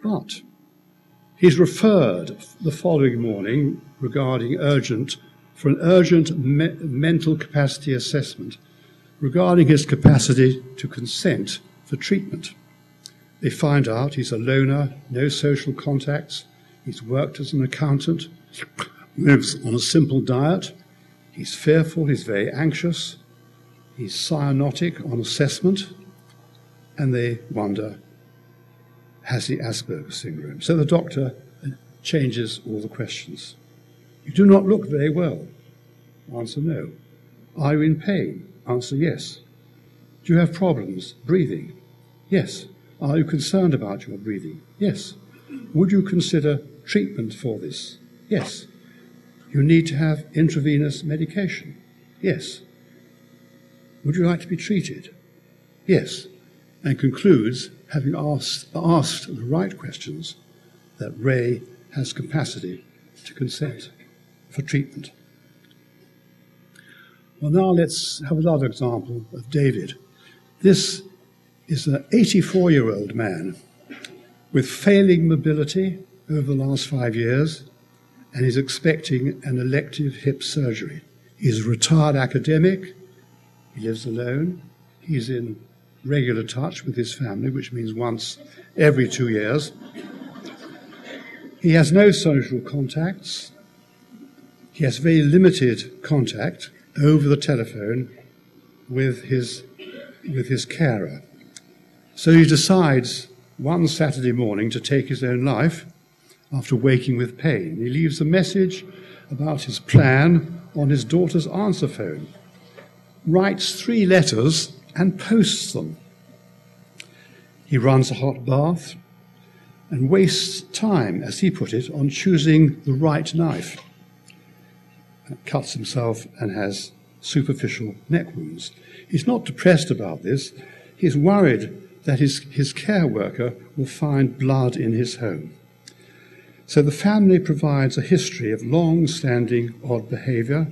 But he's referred the following morning for an urgent mental capacity assessment regarding his capacity to consent for treatment. They find out he's a loner, no social contacts, he's worked as an accountant, lives on a simple diet, he's fearful, he's very anxious, he's cyanotic on assessment, and they wonder, has he Asperger's syndrome? So the doctor changes all the questions. You do not look very well. Answer no. Are you in pain? Answer yes. Do you have problems breathing? Yes. Are you concerned about your breathing? Yes. Would you consider treatment for this? Yes. You need to have intravenous medication? Yes. Would you like to be treated? Yes. And concludes, having asked the right questions, that Ray has capacity to consent for treatment. Well, now let's have another example of David. This is an 84-year-old man with failing mobility over the last 5 years, and he's expecting an elective hip surgery. He's a retired academic, he lives alone, he's in regular touch with his family, which means once every 2 years. He has no social contacts. He has very limited contact over the telephone with his carer. So he decides one Saturday morning to take his own life after waking with pain. He leaves a message about his plan on his daughter's answer phone, writes 3 letters and posts them. He runs a hot bath and wastes time, as he put it, on choosing the right knife. Cuts himself and has superficial neck wounds. He's not depressed about this. He's worried that his care worker will find blood in his home. So the family provides a history of long-standing odd behavior,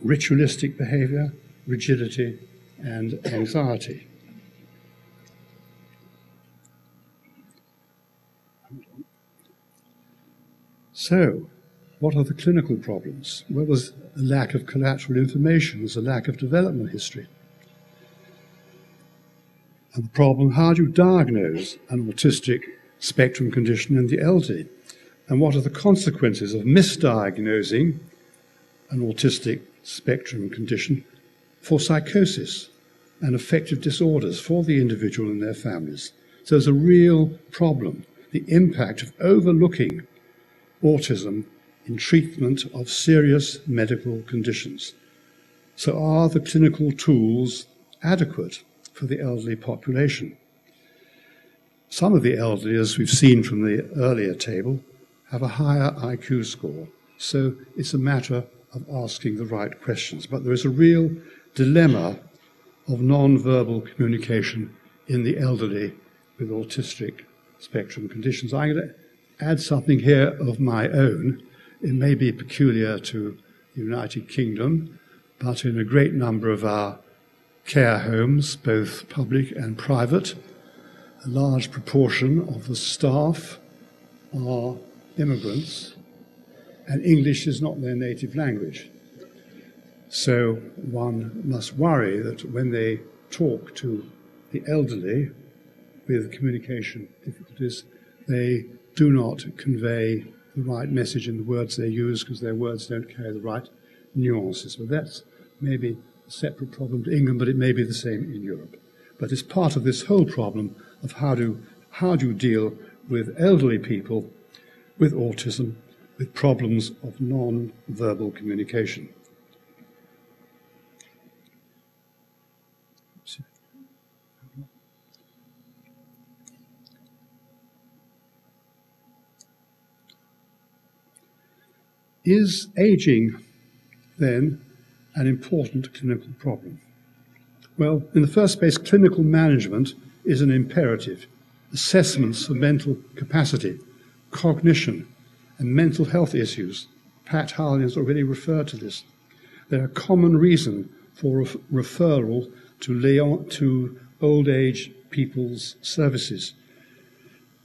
ritualistic behavior, rigidity, and anxiety. So, what are the clinical problems? Well, there's a lack of collateral information, there's a lack of development history. And the problem, how do you diagnose an autistic spectrum condition in the elderly? And what are the consequences of misdiagnosing an autistic spectrum condition for psychosis and affective disorders for the individual and their families? So there's a real problem, the impact of overlooking autism in treatment of serious medical conditions. So are the clinical tools adequate for the elderly population? Some of the elderly, as we've seen from the earlier table, have a higher IQ score. So it's a matter of asking the right questions. But there is a real dilemma of non-verbal communication in the elderly with autistic spectrum conditions. I'm going to add something here of my own. It may be peculiar to the United Kingdom, but in a great number of our care homes, both public and private, a large proportion of the staff are immigrants, and English is not their native language. So one must worry that when they talk to the elderly with communication difficulties, they do not convey the right message in the words they use because their words don't carry the right nuances. But that's maybe a separate problem to England, but it may be the same in Europe. But it's part of this whole problem of how do you deal with elderly people with autism, with problems of non-verbal communication. Is aging, then, an important clinical problem? Well, in the first place, clinical management is an imperative. Assessments of mental capacity, cognition, and mental health issues. Pat Howley has already referred to this. They're a common reason for referral to old age people's services.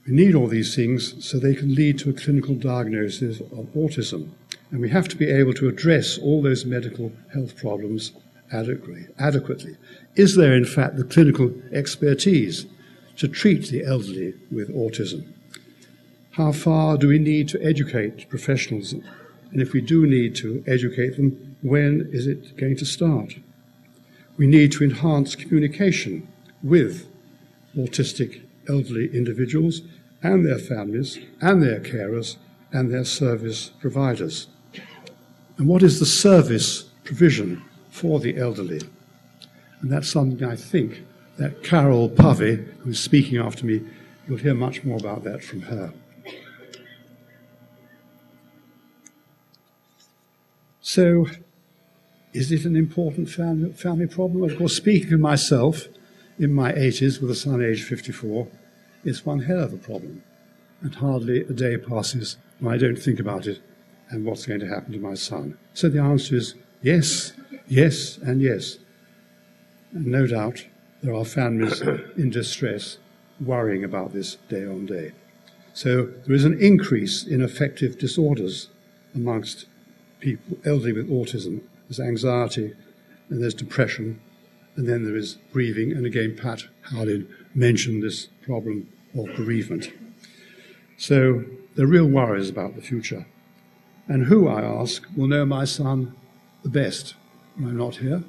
We need all these things so they can lead to a clinical diagnosis of autism. And we have to be able to address all those medical health problems adequately. Is there, in fact, the clinical expertise to treat the elderly with autism? How far do we need to educate professionals? And if we do need to educate them, when is it going to start? We need to enhance communication with autistic elderly individuals and their families and their carers and their service providers. And what is the service provision for the elderly? And that's something I think that Carol Povey, who's speaking after me, you'll hear much more about that from her. So, is it an important family problem? Of course, speaking of myself, in my 80s with a son aged 54, it's one hell of a problem. And hardly a day passes when I don't think about it and what's going to happen to my son. So the answer is yes, yes, and yes. And no doubt there are families in distress worrying about this day on day. So there is an increase in affective disorders amongst people elderly with autism. There's anxiety, and there's depression, and then there is grieving. And again, Pat Howlin mentioned this problem of bereavement. So there are real worries about the future. And who, I ask, will know my son the best when I'm not here?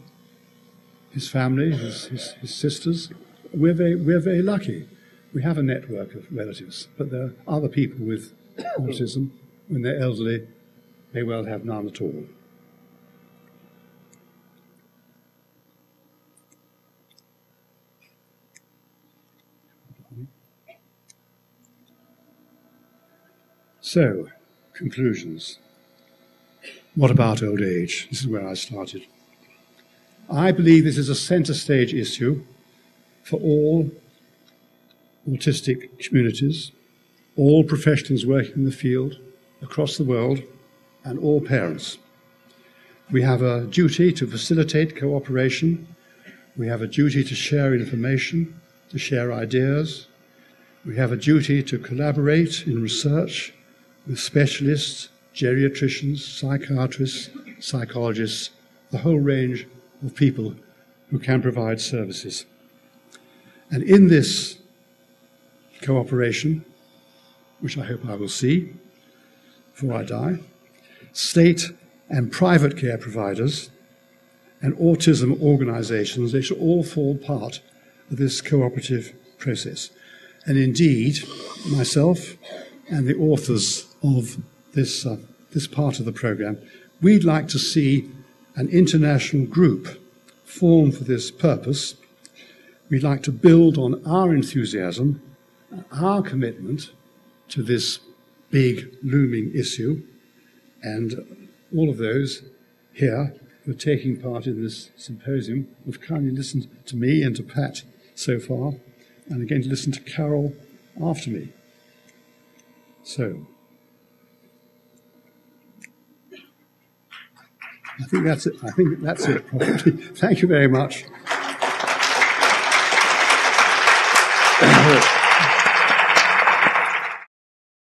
His family, his sisters. We're very lucky. We have a network of relatives, but there are other people with autism. When they're elderly, may well have none at all. So, conclusions. What about old age? This is where I started. I believe this is a centre stage issue for all autistic communities, all professionals working in the field across the world, and all parents. We have a duty to facilitate cooperation. We have a duty to share information, to share ideas. We have a duty to collaborate in research with specialists, geriatricians, psychiatrists, psychologists, the whole range of people who can provide services. And in this cooperation, which I hope I will see before I die, state and private care providers and autism organisations, they should all fall part of this cooperative process. And indeed, myself and the authors of this part of the programme, we'd like to see an international group formed for this purpose. We'd like to build on our enthusiasm, our commitment to this big looming issue, and all of those here who are taking part in this symposium have kindly listened to me and to Pat so far, and are going to listen to Carol after me. So, I think that's it. Probably. Thank you very much.